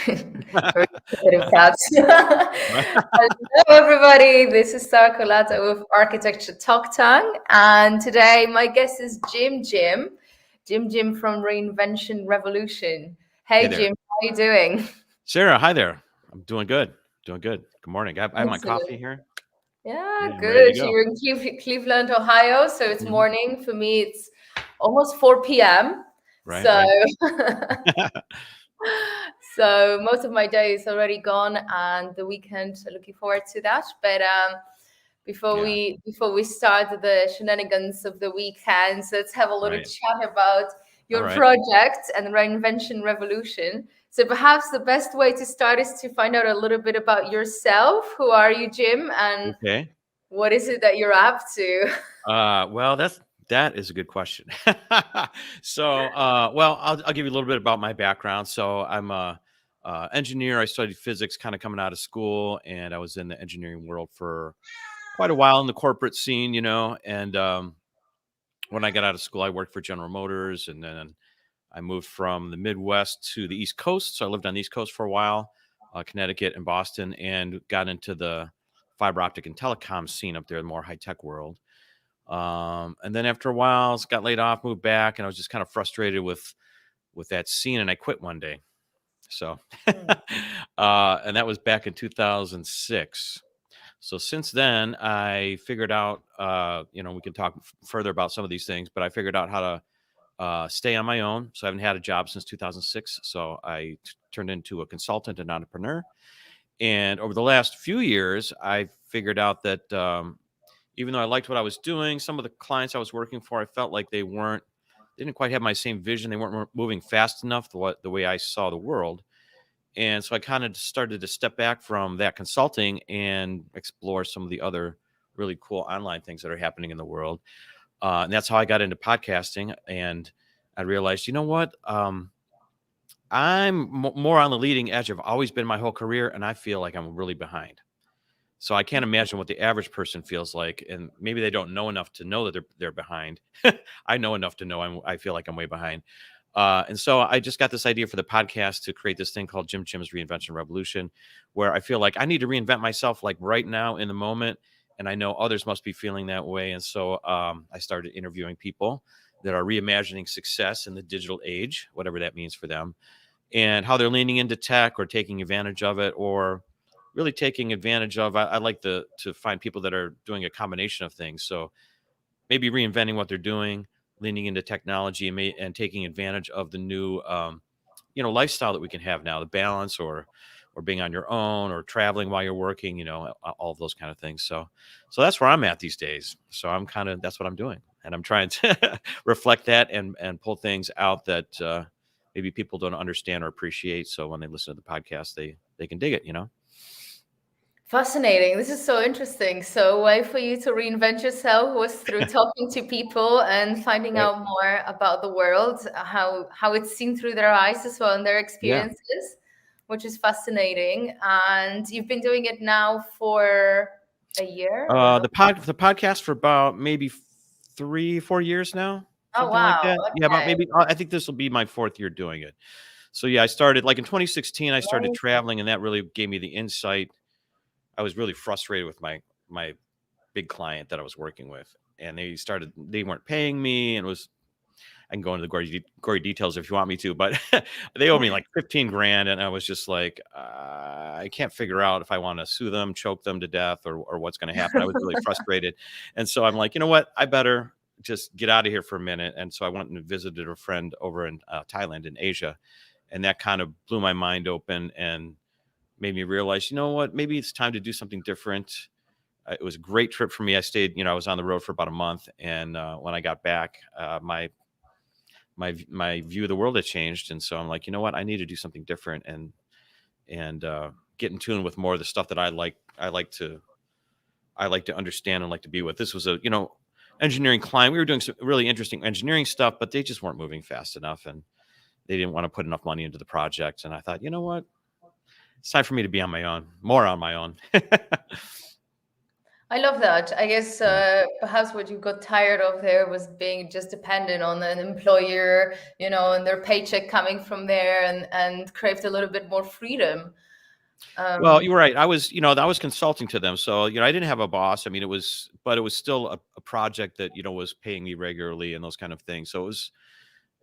Very positive thoughts. Hello, everybody. This is Sarah Colata with Architecture Talk Tongue. And today, my guest is Jim from Reinvention Revolution. Hey Hey, there. Jim, how are you doing? Sarah, hi there. I'm doing good. Doing good. Good morning. I have my coffee Excellent. here. Yeah, Yeah, I'm ready to good. go. You're in Cleveland, Ohio, so it's Mhm. morning. For me, it's almost 4 p.m. Right, So right. So most of my day is already gone, and the weekend. So looking forward to that. But Yeah, before we start the shenanigans of the weekend, so let's have a little right. chat about All your right. project and reinvention revolution. So perhaps the best way to start is to find out a little bit about yourself. Who are you, Jim, and Okay. what is it that you're up to? Well, that is a good question. Well, I'll give you a little bit about my background. So I'm a engineer. I studied physics kind of coming out of school, and I was in the engineering world for quite a while in the corporate scene, and when I got out of school, I worked for General Motors, and then I moved from the Midwest to the East Coast. So I lived on the East Coast for a while, Connecticut and Boston, and got into the fiber optic and telecom scene up there, the more high tech world. And then after a while, got laid off, moved back, and I was just kind of frustrated with that scene, and I quit one day. So, Hmm. and that was back in 2006. So since then, I figured out, we can talk further about some of these things, but I figured out how to stay on my own. So I haven't had a job since 2006. So I turned into a consultant and entrepreneur. And over the last few years, I figured out that even though I liked what I was doing, some of the clients I was working for, I felt like they didn't quite have my same vision. They weren't moving fast enough the way I saw the world. And so I kind of started to step back from that consulting and explore some of the other really cool online things that are happening in the world. And that's how I got into podcasting. And I realized, you know what? I'm more on the leading edge. I've always been my whole career, and I feel like I'm really behind. So I can't imagine what the average person feels like, and maybe they don't know enough to know that they're behind. I know enough to know I feel like I'm way behind. And so I just got this idea for the podcast to create this thing called Jim's Reinvention Revolution, where I feel like I need to reinvent myself like right now in the moment. And I know others must be feeling that way. And so I started interviewing people that are reimagining success in the digital age, whatever that means for them, and how they're leaning into tech or taking advantage of it, or really taking advantage of. I like to find people that are doing a combination of things. So maybe reinventing what they're doing, leaning into technology, and taking advantage of the new, lifestyle that we can have now, the balance, or being on your own, or traveling while you're working, all of those kind of things. So that's where I'm at these days. So that's what I'm doing, and I'm trying to reflect that and pull things out that maybe people don't understand or appreciate. So when they listen to the podcast, they can dig it. Fascinating. This is so interesting. So, a way for you to reinvent yourself was through talking to people and finding Right. out more about the world, how it's seen through their eyes as well and their Yeah. experiences, which is fascinating. And you've been doing it now for a year or more? The podcast for about maybe 3-4 years now, Oh, something like wow. that. Yeah, about Okay. maybe. I think this will be my fourth year doing it. So yeah, I started like in 2016. I started Amazing. traveling, and that really gave me the insight. I was really frustrated with my big client that I was working with, and they weren't paying me, and it was. I can go into the gory details if you want me to, but they owed me like 15 grand. And I was just like, I can't figure out if I want to sue them, choke them to death, or what's going to happen. I was really frustrated. And so I'm like, you know what? I better just get out of here for a minute. And so I went and visited a friend over in Thailand in Asia. And that kind of blew my mind open and made me realize, you know what? Maybe it's time to do something different. It was a great trip for me. I stayed, I was on the road for about a month. And when I got back, my view of the world had changed, and so I'm like, you know what, I need to do something different and get in tune with more of the stuff that I like to understand and like to be with. This was a engineering client. We were doing some really interesting engineering stuff, but they just weren't moving fast enough, and they didn't want to put enough money into the project. And I thought, you know what, it's time for me to be on my own, more on my own. I love that. I guess Yeah. perhaps what you got tired of there was being just dependent on an employer, and their paycheck coming from there, and craved a little bit more freedom. Well, Um, you're right. I was consulting to them. So, I didn't have a boss. I mean, but it was still a project that, was paying me regularly and those kind of things. So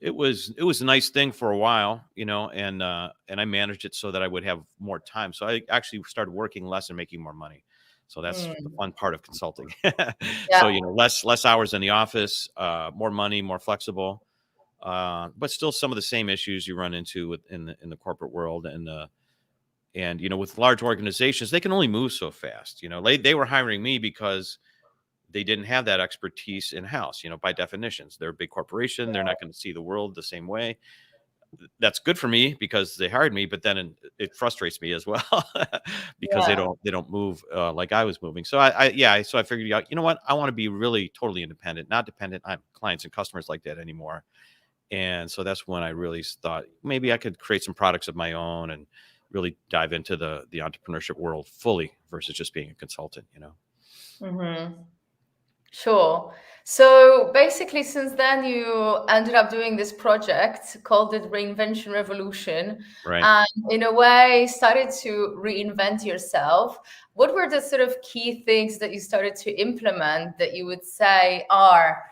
it was a nice thing for a while, and I managed it so that I would have more time. So I actually started working less and making more money. So that's the mm, fun part of consulting. So, yeah. less hours in the office, more money, more flexible, but still some of the same issues you run into in the corporate world. And with large organizations, they can only move so fast. They were hiring me because they didn't have that expertise in house. By definitions, they're a big corporation. They're not going to see the world the same way. That's good for me because they hired me, but then it frustrates me as well because they Yeah. don't move like I was moving. So so I figured out, what, I want to be really totally independent, not dependent on clients and customers like that anymore. And so that's when I really thought maybe I could create some products of my own and really dive into the entrepreneurship world fully versus just being a consultant. Hmm. Sure. So basically, since then, you ended up doing this project called the Reinvention Revolution, Right. and in a way, started to reinvent yourself. What were the sort of key things that you started to implement that you would say are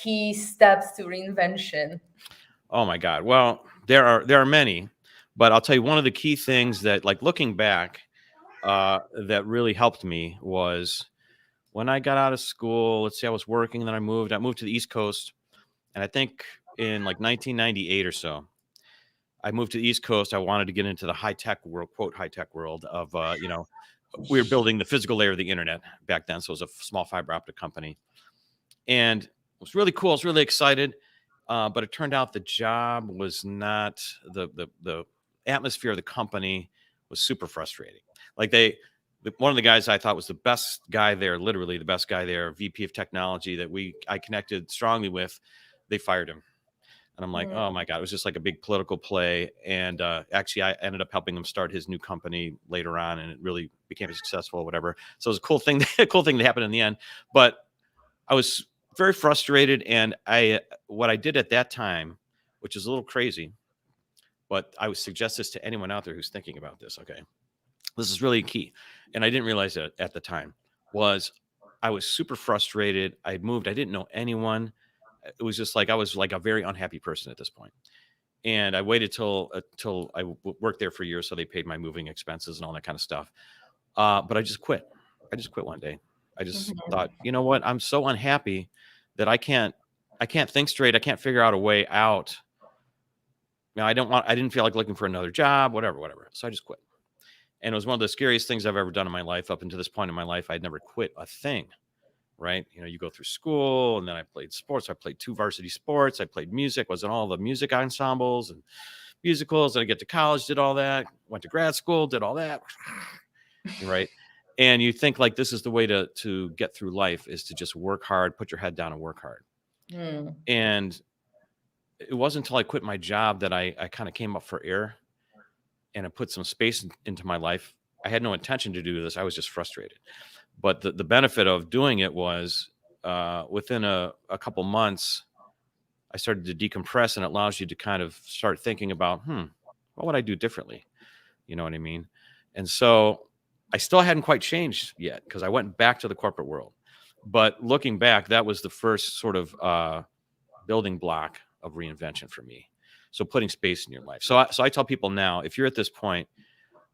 key steps to reinvention? Oh my God. Well, there are many, but I'll tell you one of the key things that, like, looking back, that really helped me was when I got out of school. Let's see, I was working, then I moved. I moved to the East Coast, and I think in like 1998 or so, I moved to the East Coast. I wanted to get into the high tech world, quote high tech world of, we were building the physical layer of the internet back then, so it was a small fiber optic company, and it was really cool. I was really excited, but it turned out the job was not the atmosphere of the company was super frustrating. Like one of the guys I thought was the best guy there, literally the best guy there, VP of technology that I connected strongly with, they fired him. And I'm like, oh Mm, my God, it was just like a big political play. And actually, I ended up helping him start his new company later on, and it really became successful, whatever. So it was a cool thing, a cool thing that happened in the end. But I was very frustrated, and what I did at that time, which is a little crazy, but I would suggest this to anyone out there who's thinking about this. Okay, this is really key, and I didn't realize it at the time. Was I was super frustrated. I moved. I didn't know anyone. It was just like I was like a very unhappy person at this point. And I waited till worked there for years, so they paid my moving expenses and all that kind of stuff. But I just quit. I just quit one day. I just mhm, thought, you know what? I'm so unhappy that I can't think straight. I can't figure out a way out. I didn't feel like looking for another job, whatever. So I just quit. And it was one of the scariest things I've ever done in my life. Up until this point in my life, I'd never quit a thing. Right. You go through school, and then I played sports. I played 2 varsity sports. I played music, was in all the music ensembles and musicals. And I get to college, did all that, went to grad school, did all that. Right. And you think like this is the way to get through life, is to just work hard, put your head down and work hard. mm, And it wasn't until I quit my job that I kind of came up for air, and I put some space into my life. I had no intention to do this. I was just frustrated. But the benefit of doing it was, within a couple months, I started to decompress, and it allows you to kind of start thinking about, what would I do differently? You know what I mean? And so I still hadn't quite changed yet because I went back to the corporate world. But looking back, that was the first sort of building block of reinvention for me. So putting space in your life. So I tell people now, if you're at this point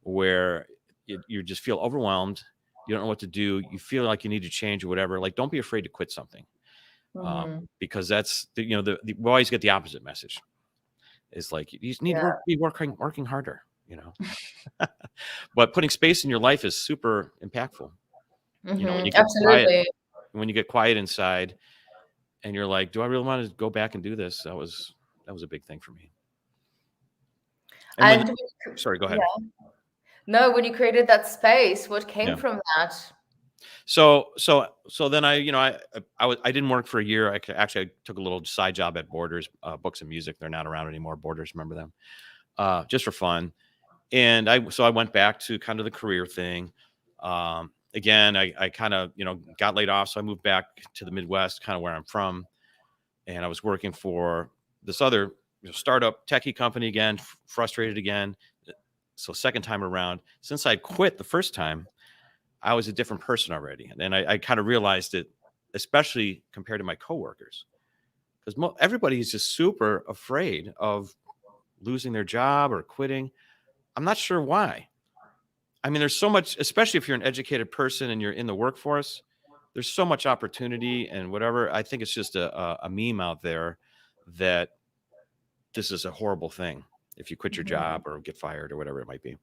where you just feel overwhelmed, you don't know what to do, you feel like you need to change or whatever, like don't be afraid to quit something, mhm. because that's we always get the opposite message. It's like you just need to Yeah. be working harder. But putting space in your life is super impactful. When you get quiet, Absolutely. when you get quiet inside, and you're like, do I really want to go back and do this? That was a big thing for me. And And sorry, go ahead. yeah. No, when you created that space, what came Yeah. from that? So then I didn't work for a year. Actually, I took a little side job at Borders, Books and Music. They're not around anymore. Borders, remember them? Just for fun. And I went back to kind of the career thing. again, I kind of, got laid off. So I moved back to the Midwest, kind of where I'm from. And I was working for this other startup techie company again, frustrated again. So second time around, since I quit the first time, I was a different person already. And then I kind of realized it, especially compared to my coworkers, because everybody is just super afraid of losing their job or quitting. I'm not sure why. I mean, there's so much, especially if you're an educated person and you're in the workforce, there's so much opportunity and whatever. I think it's just a meme out there that this is a horrible thing if you quit your job or get fired or whatever it might be.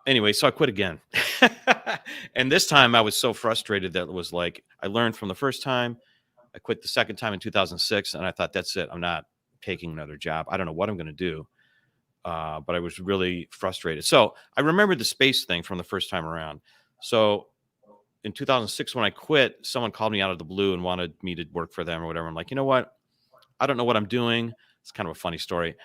Anyway, so I quit again. And this time I was so frustrated that it was like, I learned from the first time. I quit the second time in 2006. And I thought, that's it. I'm not taking another job. I don't know what I'm going to do. But I was really frustrated. So I remember the space thing from the first time around. So in 2006, when I quit, someone called me out of the blue and wanted me to work for them or whatever. I'm like, you know what? I don't know what I'm doing. It's kind of a funny story.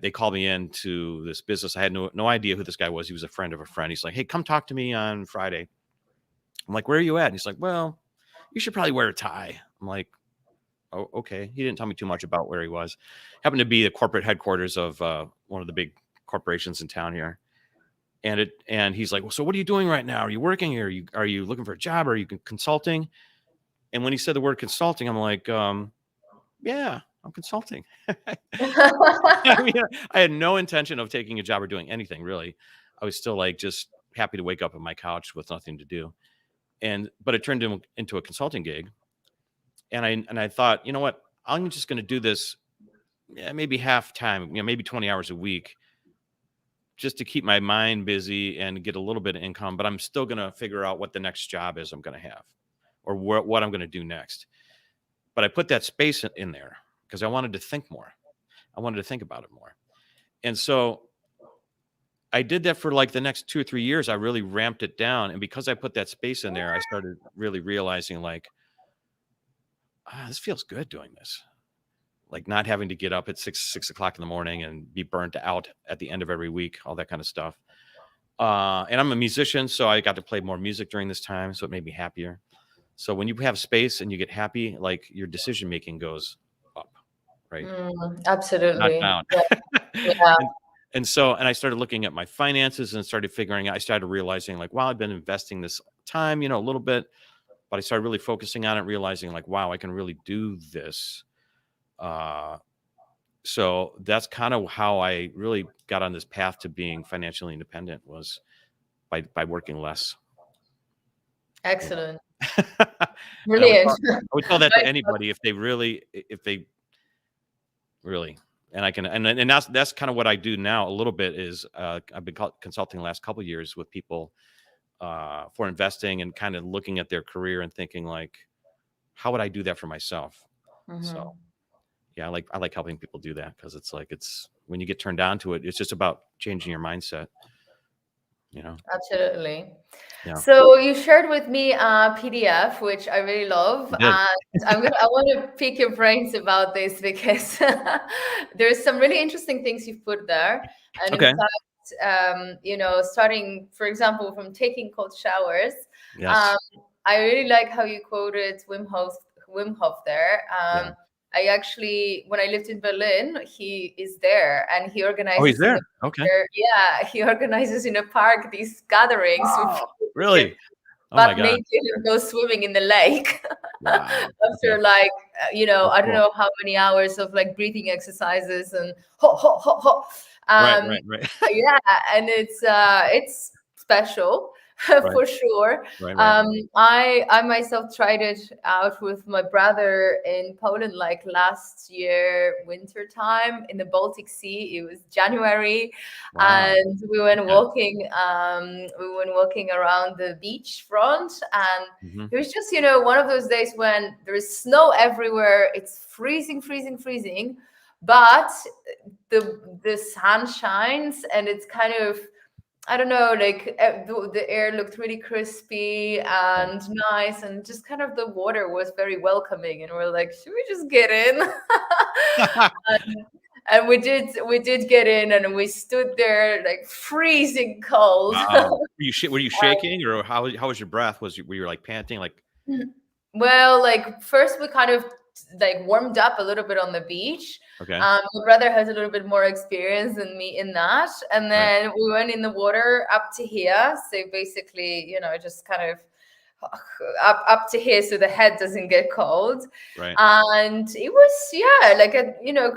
They called me into this business. I had no idea who this guy was. He was a friend of a friend. He's like, hey, come talk to me on Friday. I'm like, where are you at? And he's like, well, you should probably wear a tie. I'm like, oh, okay. He didn't tell me too much about where he was. Happened to be the corporate headquarters of one of the big corporations in town here. And he's like, well, so what are you doing right now? Are you working here? Are you looking for a job? Are you consulting? And when he said the word consulting, I'm like, yeah, I'm consulting. I mean, I had no intention of taking a job or doing anything really. I was still like just happy to wake up on my couch with nothing to do. But it turned into a consulting gig. And I thought, you know what? I'm just going to do this maybe half time, maybe 20 hours a week, just to keep my mind busy and get a little bit of income. But I'm still going to figure out what the next job is I'm going to have, or what I'm going to do next. But I put that space in there because I wanted to think more. I wanted to think about it more. And so I did that for like the next 2 or 3 years. I really ramped it down. And because I put that space in there, I started really realizing like, this feels good doing this. Like not having to get up at 6 o'clock in the morning and be burnt out at the end of every week, all that kind of stuff. And I'm a musician, so I got to play more music during this time. So it made me happier. So when you have space and you get happy, like your decision making goes up, right? Not Absolutely. down. Yeah. And so I started looking at my finances and started figuring out, I started realizing like, wow, I've been investing this time, a little bit, but I started really focusing on it, realizing like, wow, I can really do this. So that's kind of how I really got on this path to being financially independent, was by working less. Excellent. And Brilliant. I would tell that to anybody if they really, and I can, and that's kind of what I do now a little bit is, I've been consulting the last couple of years with people, for investing and kind of looking at their career and thinking like, how would I do that for myself? So yeah, I like helping people do that, because it's like, when you get turned on to it, it's just about changing your mindset. Absolutely. Yeah. So you shared with me a PDF, which I really love, I did. and I want to pick your brains about this because there's some really interesting things you've put there. And Okay. in fact, starting, for example, from taking cold showers, Yes. I really like how you quoted Wim Hof there. Yeah. I actually, when I lived in Berlin, he is there, and he organizes. Oh, he's there. Okay. Yeah, he organizes in a park these gatherings with really? Oh my but God. naked and go swimming in the lake. Wow. After Okay. like I don't cool. know how many hours of like breathing exercises and ho ho ho ho. Right. Yeah, and it's special for sure. Right. I myself tried it out with my brother in Poland like last year winter time in the Baltic Sea. It was January. Wow. And we went walking around the beach front, and it was just one of those days when there is snow everywhere. It's freezing, but the sun shines, and it's kind of, I don't know, like the air looked really crispy and nice, and just kind of the water was very welcoming, and we're like, should we just get in? And we did get in, and we stood there like freezing cold. Wow. Were you shaking, or how was your breath? Were you like panting? Like, Well, like first we kind of like warmed up a little bit on the beach. okay, My brother has a little bit more experience than me in that, and right, then we went in the water up to here. So basically, just kind of up to here so the head doesn't get cold. right, And it was, yeah, like a,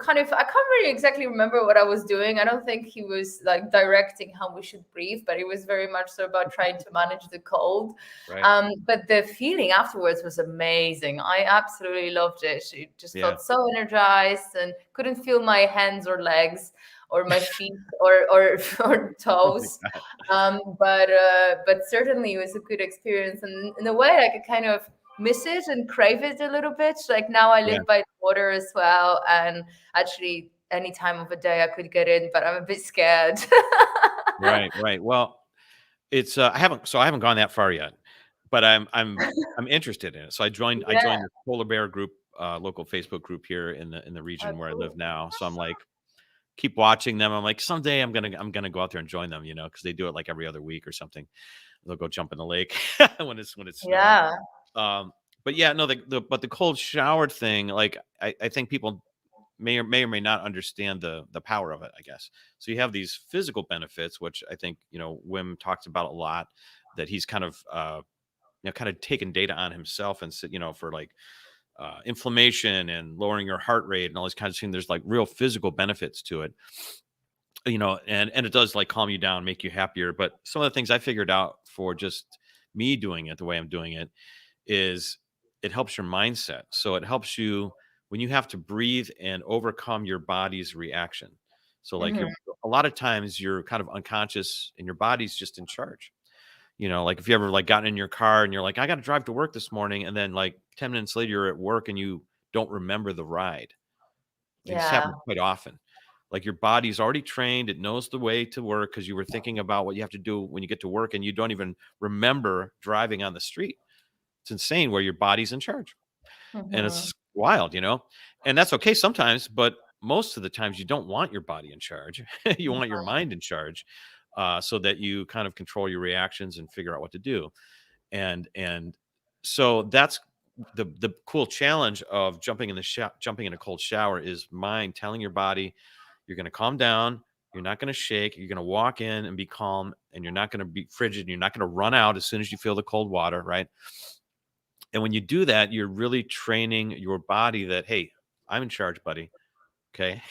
kind of, I can't really exactly remember what I was doing. I don't think he was like directing how we should breathe, but it was very much so about trying to manage the cold. right. But the feeling afterwards was amazing. I absolutely loved it. It just Yeah. felt so energized, and couldn't feel my hands or legs or my feet or Oh my toes. God. But certainly it was a good experience, and in a way, like I kind of miss it and crave it a little bit. Like now I Yeah. live by the water as well, and actually any time of the day I could get in, but I'm a bit scared. Right. Right. Well, it's I haven't gone that far yet, but I'm interested in it. So I Yeah. joined the polar bear group, local Facebook group here in the Oh, region where I live cool. now. So I'm like, keep watching them. I'm like, someday I'm gonna go out there and join them, because they do it like every other week or something. They'll go jump in the lake when it's snowing. Yeah. Um, but yeah, no, the cold shower thing, like I think people may or may not understand the power of it, I guess. So you have these physical benefits, which I think, Wim talks about a lot, that he's kind of kind of taken data on himself, and for like inflammation and lowering your heart rate and all these kinds of things. There's like real physical benefits to it, and it does like calm you down, make you happier. But some of the things I figured out for just me doing it the way I'm doing it is it helps your mindset. So it helps you when you have to breathe and overcome your body's reaction. So like Hmm. a lot of times you're kind of unconscious and your body's just in charge. Like if you ever like gotten in your car and you're like, I got to drive to work this morning, and then like 10 minutes later you're at work and you don't remember the ride. Like this Yeah. happens quite often. Like your body's already trained, it knows the way to work because you were thinking about what you have to do when you get to work, and you don't even remember driving on the street. It's insane where your body's in charge. And Hmm. it's wild, and that's okay sometimes, but most of the times you don't want your body in charge. You want your mind in charge, so that you kind of control your reactions and figure out what to do. And so that's the cool challenge of jumping in a cold shower is mind telling your body you're going to calm down, you're not going to shake, you're going to walk in and be calm, and you're not going to be frigid, and you're not going to run out as soon as you feel the cold water, right? And when you do that, you're really training your body that, hey, I'm in charge, buddy. Okay.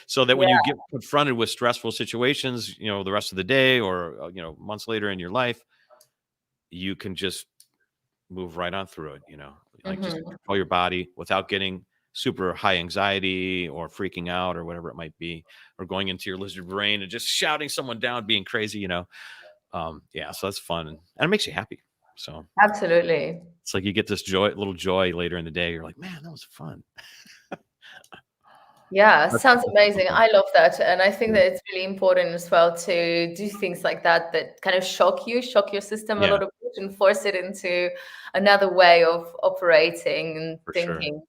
So that when Yeah. you get confronted with stressful situations, the rest of the day, or, months later in your life, you can just move right on through it, like just Hmm. control your body without getting super high anxiety or freaking out or whatever it might be, or going into your lizard brain and just shouting someone down, being crazy. Yeah. So that's fun, and it makes you happy. So Absolutely. it's like you get this little joy later in the day. You're like, man, that was fun. Yeah, That's sounds so amazing. fun. I love that. And I think Yeah. that it's really important as well to do things like that that kind of shock your system a Yeah, little bit and force it into another way of operating and for sure. thinking.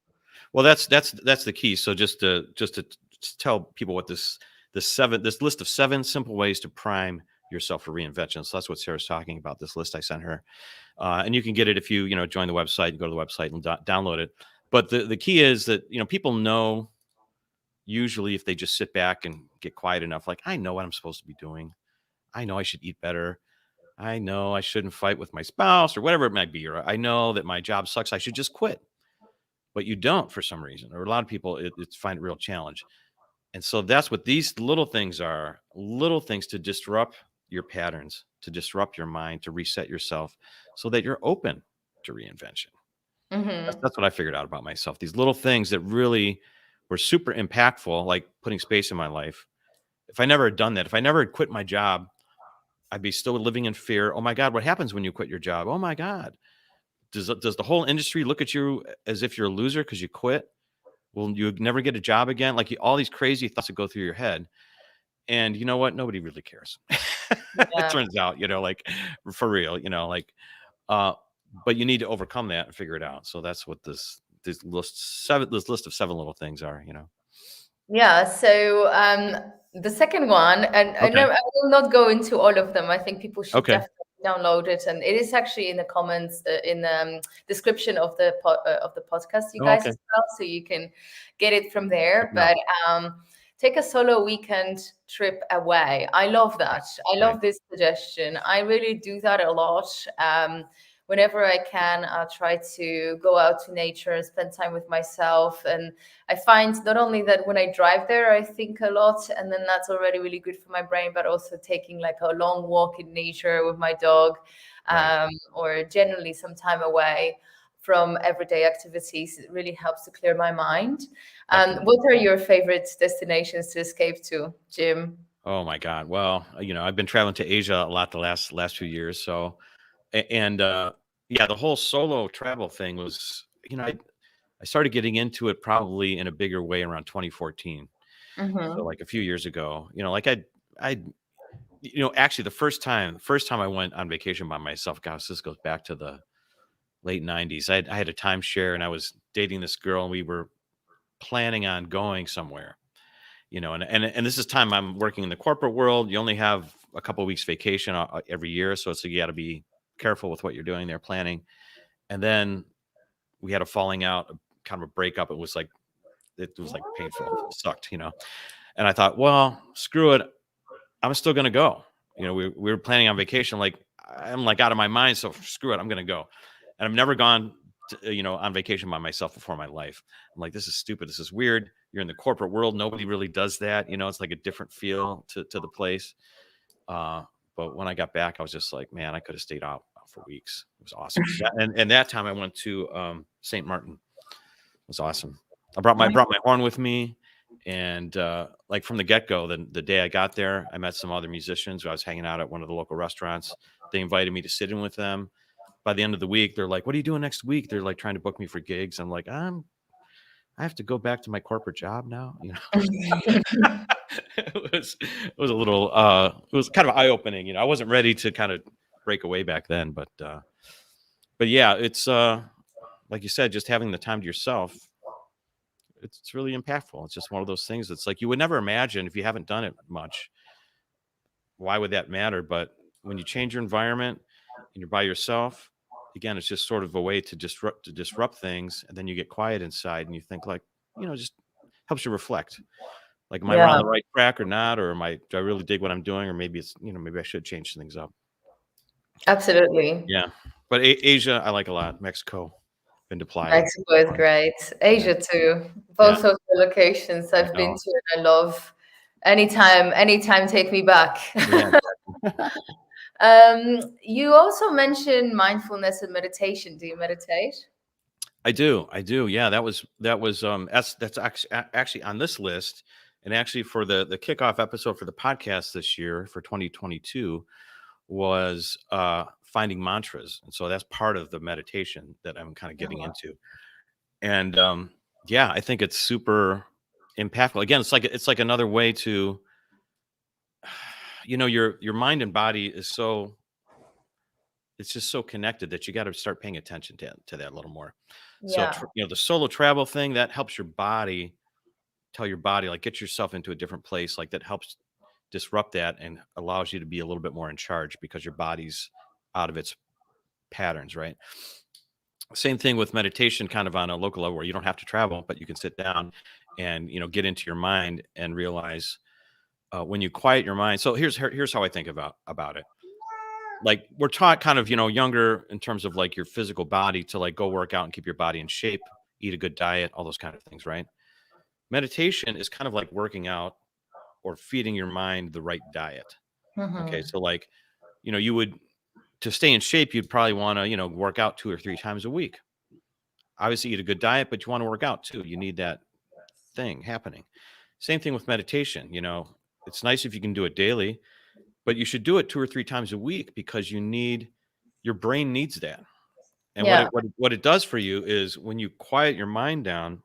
Well, that's the key. So just to tell people what this list of 7 simple ways to prime yourself for reinvention. So that's what Sarah's talking about. This list I sent her, and you can get it if you join the website. You go to the website and download it. But the key is that people know usually if they just sit back and get quiet enough. Like, I know what I'm supposed to be doing. I know I should eat better. I know I shouldn't fight with my spouse or whatever it might be. Or I know that my job sucks. I should just quit. But you don't for some reason, or a lot of people it's find it real challenge. And so that's what these little things are, little things to disrupt your patterns, to disrupt your mind, to reset yourself so that you're open to reinvention. That's, Hmm. that's what I figured out about myself. These little things that really were super impactful, like putting space in my life. If I never had done that, if I never had quit my job, I'd be still living in fear. Oh my God, what happens when you quit your job? Oh my God. Does the whole industry look at you as if you're a loser because you quit? Will you never get a job again? Like all these crazy thoughts that go through your head. And you know what? Nobody really cares. It Yeah. turns out, like for real, uh, but you need to overcome that and figure it out. So that's what this list of 7 little things are. Yeah, so the second one, and I Okay. know I will not go into all of them. I think people should Okay. definitely download it, and it is actually in the comments in the description of the podcast, you Oh, guys okay. as well, so you can get it from Check there. it out. But take a solo weekend trip away. I love Right. that. I Right. love this suggestion. I really do that a lot. Whenever I can, I'll try to go out to nature and spend time with myself. And I find not only that when I drive there, I think a lot, and then that's already really good for my brain, but also taking like a long walk in nature with my dog, Right. or generally some time away from everyday activities, it really helps to clear my mind. Definitely. What are your favorite destinations to escape to, Jim? Oh my God. Well, I've been traveling to Asia a lot the last few years. So, and yeah, the whole solo travel thing was, I started getting into it probably in a bigger way around 2014. So Mm-hmm. like a few years ago, like I, actually the first time I went on vacation by myself, gosh, this goes back to the late 90s. I had a timeshare and I was dating this girl and we were planning on going somewhere, and this is time I'm working in the corporate world. You only have a couple of weeks vacation every year. So it's like, you got to be careful with what you're doing there, planning. And then we had a falling out, kind of a breakup. It was like painful, sucked. And I thought, well, screw it. I'm still going to go. We were planning on vacation. Like, I'm like out of my mind. So screw it. I'm going to go. And I've never gone on vacation by myself before in my life. I'm like, this is stupid. This is weird. You're in the corporate world. Nobody really does that. It's like a different feel to the place. Uh, but when I got back, I was just like, man, I could have stayed out for weeks. It was awesome. And that time I went to St. Martin. It was awesome. I brought my horn with me, and like from the get go, the day I got there, I met some other musicians who I was hanging out at one of the local restaurants. They invited me to sit in with them. By the end of the week, they're like, "What are you doing next week?" They're like trying to book me for gigs. I'm like, I have to go back to my corporate job now. It was a little it was kind of eye opening. I wasn't ready to kind of break away back then, but yeah, it's like you said, just having the time to yourself, it's really impactful. It's just one of those things that's like, you would never imagine if you haven't done it much. Why would that matter? But when you change your environment and you're by yourself, again, it's just sort of a way to disrupt things, and then you get quiet inside and you think like, just helps you reflect. Like, am I on Yeah, the right track or not? Or do I really dig what I'm doing? Or maybe maybe I should change things up. absolutely. Yeah. But Asia, I like a lot. Mexico, been to Playa. Mexico is great. Yeah. Asia too. Yeah. Both of the locations I I've been know. to and I love. Anytime, take me back. Yeah. You also mentioned mindfulness and meditation. Do you meditate? I do. I do. Yeah. That's actually on this list. And actually for the kickoff episode for the podcast this year for 2022 was finding mantras. And so that's part of the meditation that I'm kind of getting Mhm. into. And yeah, I think it's super impactful. Again, it's like another way to, your mind and body is so, it's just so connected that you got to start paying attention to that a little more. So Yeah, the solo travel thing, that helps your body, tell your body, like, get yourself into a different place, like that helps disrupt that and allows you to be a little bit more in charge because your body's out of its patterns, right? Same thing with meditation, kind of on a local level, where you don't have to travel, but you can sit down and get into your mind and realize, when you quiet your mind. So here's how I think about it. Like, we're taught kind of, younger, in terms of like your physical body, to like go work out and keep your body in shape, eat a good diet, all those kind of things, right? Meditation is kind of like working out or feeding your mind the right diet. Okay, hmm so like, you would, to stay in shape, you'd probably want to, work out 2 or 3 times a week. Obviously, eat a good diet, but you want to work out too. You need that thing happening. Same thing with meditation. It's nice if you can do it daily, but you should do it 2 or 3 times a week, because your brain needs that. And what yeah, it does for you is, when you quiet your mind down,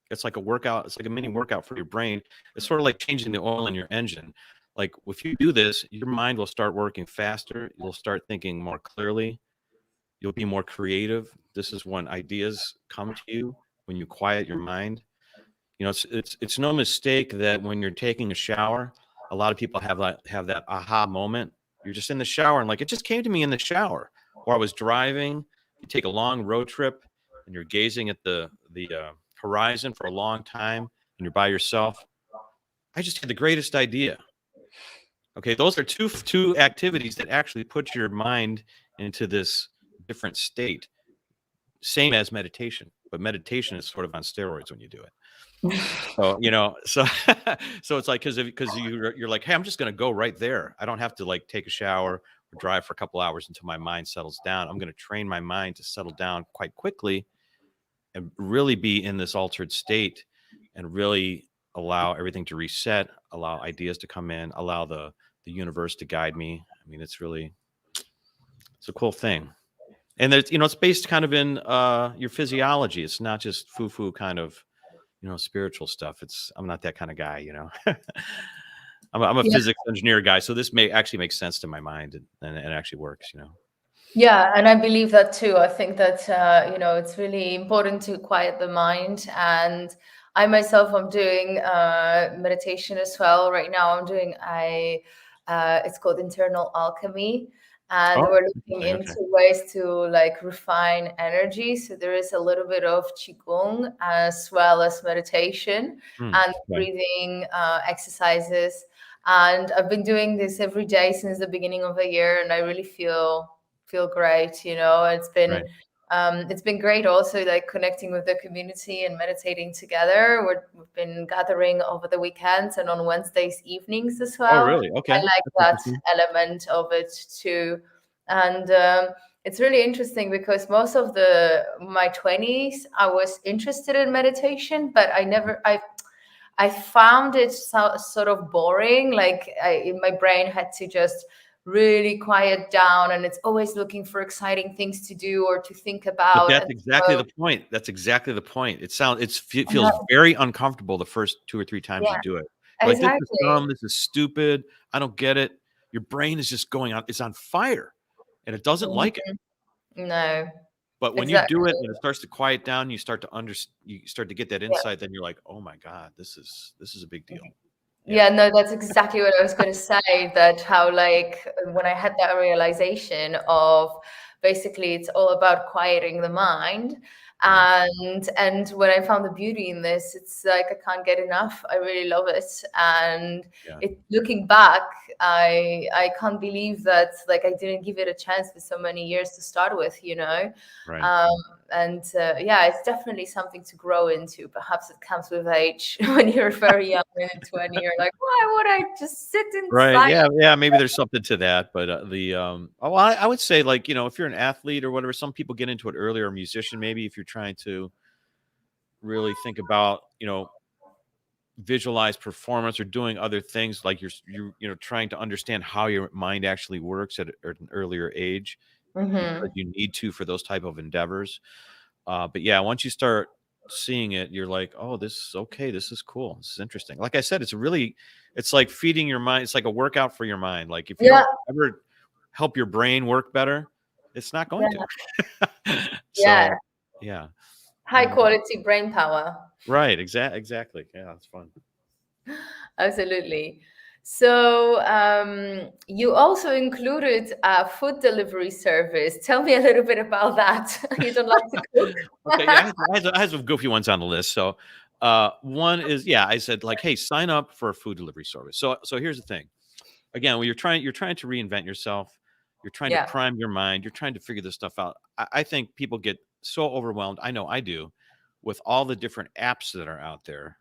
it's like a workout. It's like a mini workout for your brain. It's sort of like changing the oil in your engine. Like, if you do this, your mind will start working faster. You'll start thinking more clearly. You'll be more creative. This is when ideas come to you, when you quiet your mind. It's no mistake that when you're taking a shower, a lot of people have that aha moment. You're just in the shower and like it just came to me in the shower. Or I was driving. You take a long road trip and you're gazing at the horizon for a long time and you're by yourself. I just had the greatest idea. Okay, those are two activities that actually put your mind into this different state, same as meditation, but meditation is sort of on steroids when you do it. So, so it's like because you're like, hey, I'm just gonna go right there. I don't have to like take a shower or drive for a couple hours until my mind settles down. I'm gonna train my mind to settle down quite quickly and really be in this altered state and really allow everything to reset, allow ideas to come in, allow the universe to guide me. I mean, it's a cool thing. And there's, it's based kind of in your physiology. It's not just foo-foo kind of, spiritual stuff. I'm not that kind of guy, I'm a Yeah. physics engineer guy. So this may actually make sense to my mind and it actually works, Yeah, and I believe that too. I think that it's really important to quiet the mind. And I myself, I'm doing meditation as well. Right now, I'm doing it's called internal alchemy, and Oh, we're looking interesting. Okay. into ways to like refine energy. So there is a little bit of qigong as well as meditation and Okay. breathing exercises. And I've been doing this every day since the beginning of the year, and I really feel great. Right. It's been great also like connecting with the community and meditating together. We've been gathering over the weekends and on Wednesdays evenings as Oh, well. really? I Okay. like That's that interesting. element of it too. And it's really interesting because most of my 20s I was interested in meditation, but I found it sort of boring. Like my brain had to just really quiet down, and it's always looking for exciting things to do or to think But about. that's And exactly so, the point. That's exactly the point. It feels uh, very uncomfortable the first 2 or 3 times you yeah, do it. You're like, "This is exactly. dumb. This is stupid. I don't get it." Your brain is just going on. It's on fire, and it doesn't like it. Mhm. No, But when you do it exactly. and it starts to quiet down, you start to get that Yeah. insight, then you're like, "Oh my god, this is a big deal." Yeah. Yeah, no, that's exactly what I was going to say. That how, like, when I had that realization of basically it's all about quieting the mind, Right. and when I found the beauty in this, it's like I can't get enough. I really love it, and Yeah. looking back, I can't believe that like I didn't give it a chance for so many years to start with, Right. um, and yeah, it's definitely something to grow into. Perhaps it comes with age. When you're very young and in 20, you're like, why would I just sit in Right. silence? Yeah. Yeah. Maybe there's something to that, but I would say like if you're an athlete or whatever, some people get into it earlier. A musician, maybe if you're trying to really think about visualize performance or doing other things like you're trying to understand how your mind actually works at an earlier age because Hmm. you need to for those type of endeavors. But yeah, once you start seeing it, you're like, oh, this is okay. This is cool. This is interesting. Like I said, it's like feeding your mind. It's like a workout for your mind. Like if you Yeah, don't ever help your brain work better, it's not going yeah, to. yeah. So yeah. High And quality brain power. right, exactly. Yeah, it's fun. Absolutely. So you also included a food delivery service. Tell me a little bit about that. You don't like to Okay, yeah, cook? I had some goofy ones on the list. So, one is, yeah, I said like, hey, sign up for a food delivery service. So here's the thing. Again, when you're trying to reinvent yourself, you're trying to Yeah. prime your mind, you're trying to figure this stuff out. I think people get so overwhelmed. I know I do, with all the different apps that are out there,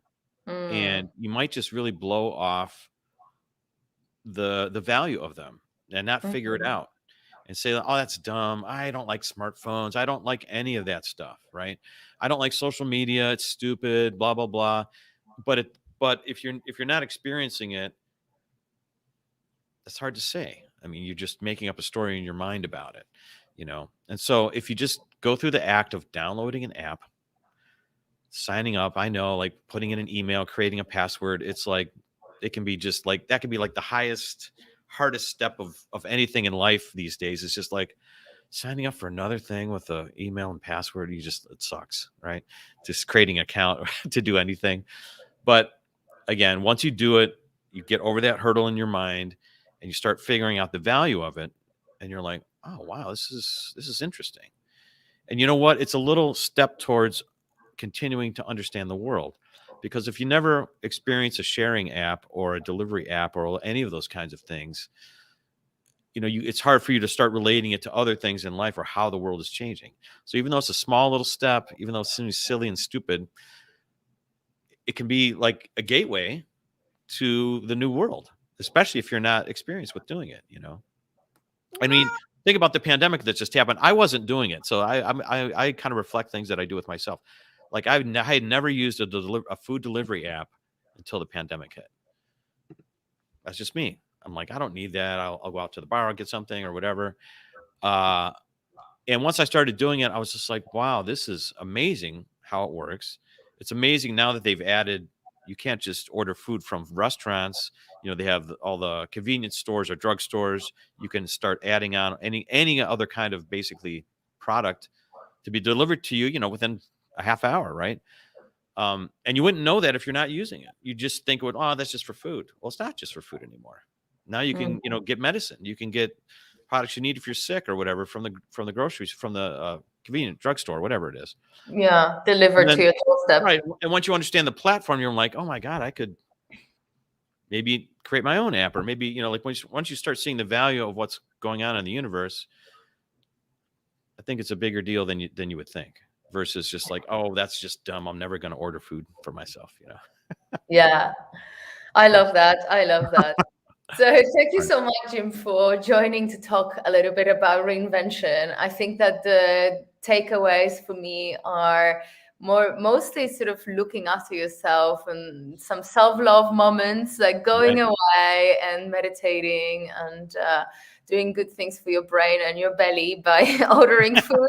and Mm. you might just really blow off the value of them and not figure it Mhm. out and say, "Oh, that's dumb. I don't like smartphones. I don't like any of that stuff." Right? I don't like social media. It's stupid. Blah blah blah. But if you're not experiencing it, it's hard to say. I mean, you're just making up a story in your mind about it. And so if you just go through the act of downloading an app, signing up, I know, like putting in an email, creating a password, it's like it can be just like that can be like the hardest step of anything in life these days. It's just like signing up for another thing with a email and password, it sucks, right? Just creating an account to do anything. But again, once you do it, you get over that hurdle in your mind and you start figuring out the value of it. And you're like, oh wow, this is interesting. And you know what? It's a little step towards continuing to understand the world. Because if you never experience a sharing app or a delivery app or any of those kinds of things, it's hard for you to start relating it to other things in life or how the world is changing. So even though it's a small little step, even though it seems silly and stupid, it can be like a gateway to the new world, especially if you're not experienced with doing it. I mean, think about the pandemic that just happened. I wasn't doing it, so I kind of reflect things that I do with myself. Like I had never used a food delivery app until the pandemic hit. That's just me. I'm like, I don't need that. I'll go out to the bar, I'll get something or whatever. And once I started doing it, I was just like, wow, this is amazing how it works. It's amazing now that they've added, you can't just order food from restaurants. They have all the convenience stores or drugstores. You can start adding on any other kind of basically product to be delivered to you, within a half hour, right? And you wouldn't know that if you're not using it. You just think, oh, that's just for food. Well, it's not just for food anymore. Now you can, get medicine. You can get products you need if you're sick or whatever from the groceries, from the convenient drugstore, whatever it is. Yeah, delivered to your doorstep. Right. And once you understand the platform, you're like, oh my God, I could maybe create my own app, or maybe, like once you start seeing the value of what's going on in the universe, I think it's a bigger deal than you would think, versus just like, oh, that's just dumb. I'm never going to order food for myself, Yeah, I love that. I love that. So thank you Right. so much, Jim, for joining to talk a little bit about reinvention. I think that the takeaways for me are mostly sort of looking after yourself and some self-love moments, like going away and meditating and doing good things for your brain and your belly by ordering food.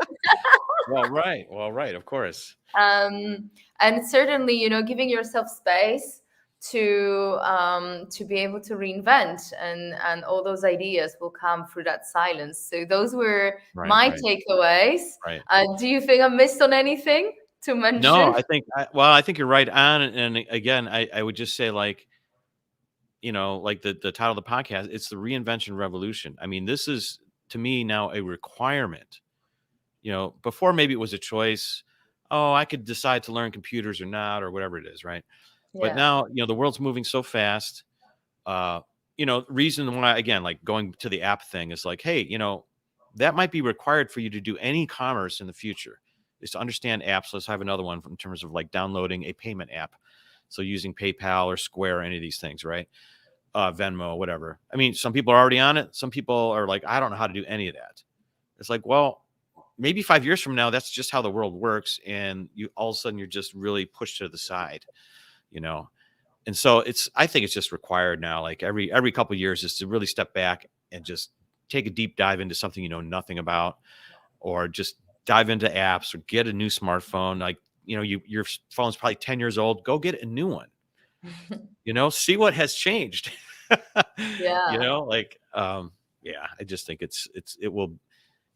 Well, right, of course. And certainly, giving yourself space to be able to reinvent, and all those ideas will come through that silence. So those were my takeaways. Right. Do you think I missed on anything to mention? No, I think you're right on. And again, I would just say, like, like the title of the podcast, it's the reinvention revolution. I mean, this is, to me, now a requirement. Before maybe it was a choice. Oh, I could decide to learn computers or not, or whatever it is, right? But now, the world's moving so fast. Reason why, again, like going to the app thing is like, hey, that might be required for you to do any commerce in the future, is to understand apps. Let's have another one in terms of like downloading a payment app. So using PayPal or Square, or any of these things, right? Venmo, whatever. I mean, some people are already on it. Some people are like, I don't know how to do any of that. It's like, well, maybe 5 years from now, that's just how the world works. And you all of a sudden, you're just really pushed to the side, And so I think it's just required now, like every couple of years, is to really step back and just take a deep dive into something you know nothing about, or just dive into apps, or get a new smartphone. Like, your phone's probably 10 years old. Go get a new one. See what has changed. Yeah. Yeah, I just think it will,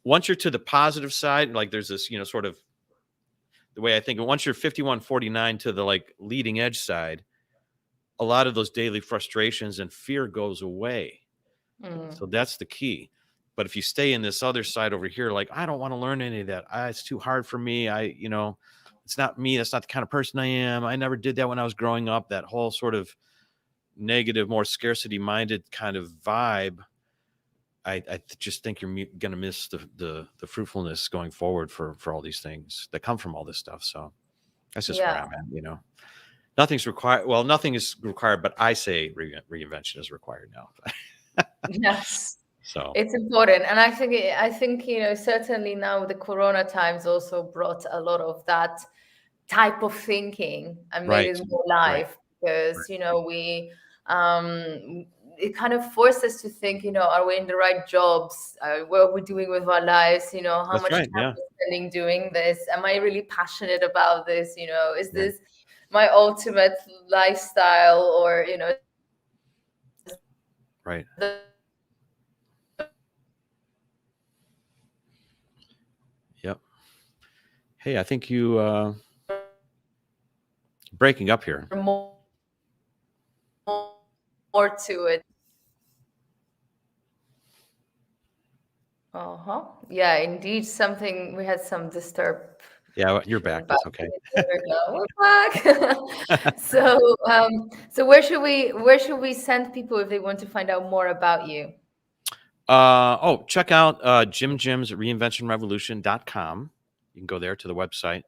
once you're to the positive side, like there's this, sort of the way I think, once you're 51-49 to the like leading edge side, a lot of those daily frustrations and fear goes away. So that's the key. But if you stay in this other side over here, like, I don't want to learn any of that. It's too hard for me. It's not me. That's not the kind of person I am. I never did that when I was growing up. That whole sort of negative, more scarcity minded kind of vibe. I just think you're going to miss the fruitfulness going forward for all these things that come from all this stuff. So that's just where I'm at, Nothing's required. Well, nothing is required, but I say reinvention is required now. Yes. So it's important. And I think, certainly now the Corona times also brought a lot of that type of thinking and made it more live, because, we, it kind of forced us to think, are we in the right jobs? What are we doing with our lives? How much time we're spending doing this? Am I really passionate about this? Is this my ultimate lifestyle? Or, right. Hey, I think you breaking up here. More to it. Yeah, indeed, something we had some disturb. Yeah, you're back. That's okay. There we go. We're back. So where should we send people if they want to find out more about you? Check out Jimjim's reinventionrevolution.com. You can go there to the website,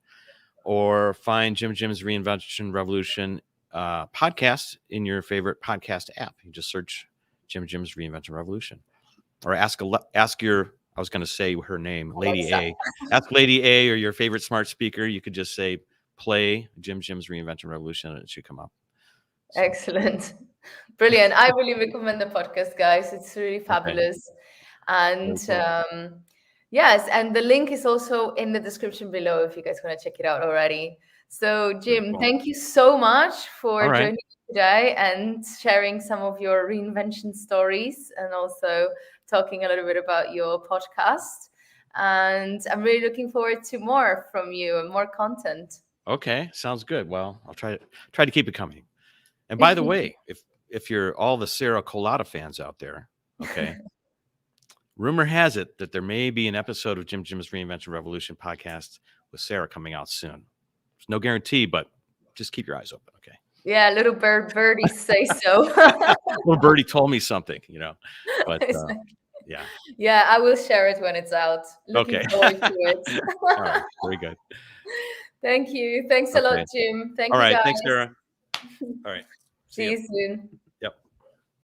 or find Jimjim's Reinvention Revolution podcast in your favorite podcast app. You just search Jimjim's Reinvention Revolution, or ask your, I was going to say her name, Lady A. Ask Lady A or your favorite smart speaker. You could just say play Jimjim's Reinvention Revolution, and it should come up. So. Excellent. Brilliant. I really recommend the podcast, guys. It's really fabulous. Okay. And yes, and the link is also in the description below if you guys want to check it out already. So, Jim, thank you so much for joining me today and sharing some of your reinvention stories, and also talking a little bit about your podcast. And I'm really looking forward to more from you and more content. Okay, sounds good. Well, I'll try to keep it coming. And by the way, if you're all the Sarah Colada fans out there, okay, rumor has it that there may be an episode of Jimjim's Reinvention Revolution podcast with Sarah coming out soon. There's no guarantee, but just keep your eyes open, okay? Yeah, little birdies say so. Little birdie told me something, but yeah. Yeah, I will share it when it's out. Looking forward to it. All right, very good. Thank you. Thanks a lot, Jim. Thank you, guys. Thanks, Sarah. All right. See you soon.